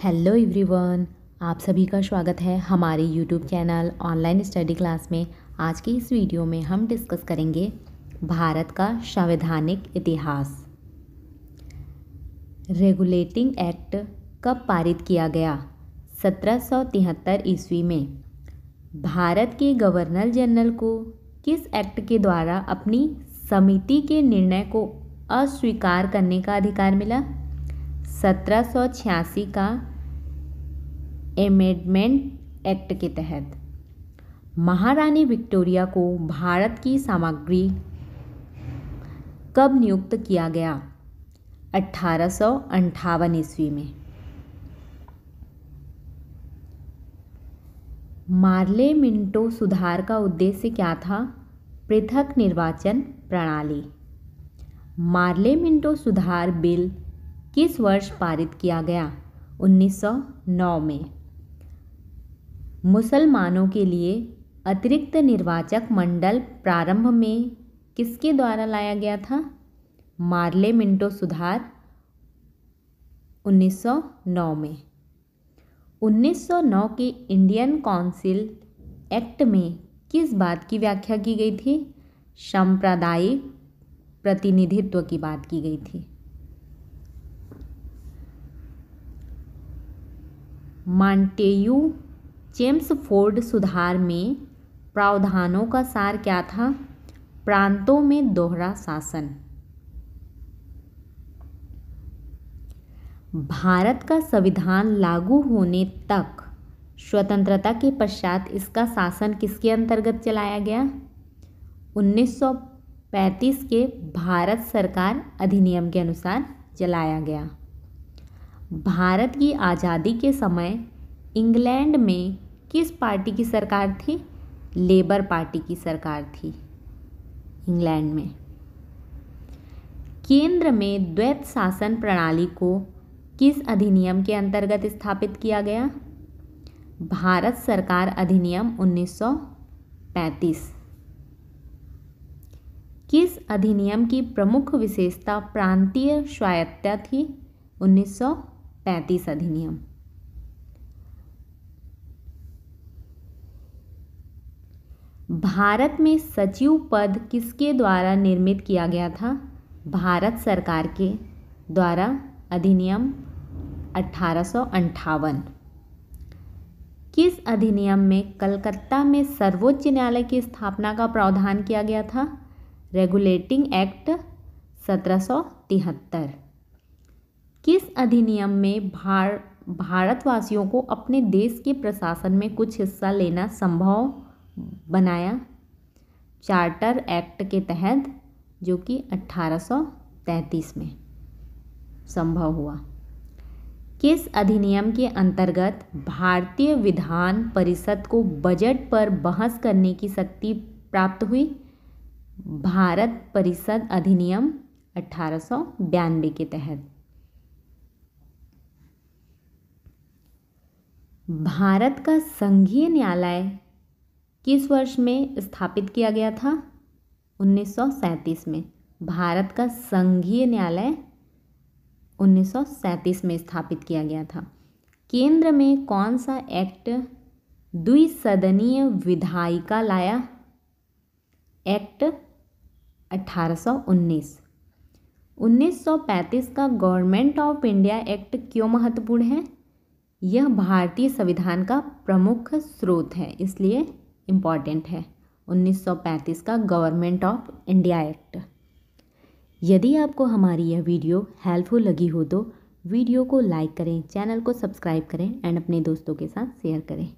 Hello everyone, आप सभी का स्वागत है हमारे YouTube channel online study class में। आज की इस वीडियो में हम डिस्कस करेंगे भारत का संवैधानिक इतिहास। रेगुलेटिंग एक्ट कब पारित किया गया? 1773 ईस्वी में। भारत के गवर्नर जनरल को किस एक्ट के द्वारा अपनी समिति के निर्णय को अस्वीकार करने का अधिकार मिला? 1786 का एमेंडमेंट एक्ट के तहत। महारानी विक्टोरिया को भारत की सामग्री कब नियुक्त किया गया? 1858 ईस्वी में। मार्ले मिंटो सुधार का उद्देश्य क्या था? पृथक निर्वाचन प्रणाली। मार्ले मिंटो सुधार बिल किस वर्ष पारित किया गया? 1909 में। मुसलमानों के लिए अतिरिक्त निर्वाचक मंडल प्रारंभ में किसके द्वारा लाया गया था? मार्ले मिंटो सुधार 1909 में। 1909 के इंडियन काउंसिल एक्ट में किस बात की व्याख्या की गई थी? सांप्रदायिक प्रतिनिधित्व की बात की गई थी। मॉन्टेग्यू चेम्सफोर्ड सुधार में प्रावधानों का सार क्या था? प्रांतों में दोहरा शासन। भारत का संविधान लागू होने तक स्वतंत्रता के पश्चात इसका शासन किसके अंतर्गत चलाया गया? 1935 के भारत सरकार अधिनियम के अनुसार चलाया गया। भारत की आज़ादी के समय इंग्लैंड में किस पार्टी की सरकार थी? लेबर पार्टी की सरकार थी इंग्लैंड में। केंद्र में द्वैत शासन प्रणाली को किस अधिनियम के अंतर्गत स्थापित किया गया? भारत सरकार अधिनियम 1935। किस अधिनियम की प्रमुख विशेषता प्रांतीय स्वायत्तता थी? 1935 अधिनियम। भारत में सचिव पद किसके द्वारा निर्मित किया गया था? भारत सरकार के द्वारा अधिनियम 1858। किस अधिनियम में कलकत्ता में सर्वोच्च न्यायालय की स्थापना का प्रावधान किया गया था? Regulating act 1773। किस अधिनियम में भारतवासियों को अपने देश के प्रशासन में कुछ हिस्सा लेना संभव बनाया? चार्टर एक्ट के तहत, जो कि 1833 में संभव हुआ। किस अधिनियम के अंतर्गत भारतीय विधान परिषद को बजट पर बहस करने की शक्ति प्राप्त हुई? भारत परिषद अधिनियम 1892 के तहत। भारत का संघीय न्यायालय किस वर्ष में स्थापित किया गया था? 1937 में। भारत का संघीय न्यायालय 1937 में स्थापित किया गया था। केंद्र में कौन सा एक्ट द्विसदनीय विधायिका लाया? एक्ट 1819। 1935 का गवर्नमेंट ऑफ इंडिया एक्ट क्यों महत्वपूर्ण है? यह भारतीय संविधान का प्रमुख स्रोत है, इसलिए इम्पॉर्टेंट है 1935 का गवर्नमेंट ऑफ इंडिया एक्ट। यदि आपको हमारी यह वीडियो हेल्पफुल लगी हो तो वीडियो को लाइक करें, चैनल को सब्सक्राइब करें एंड अपने दोस्तों के साथ शेयर करें।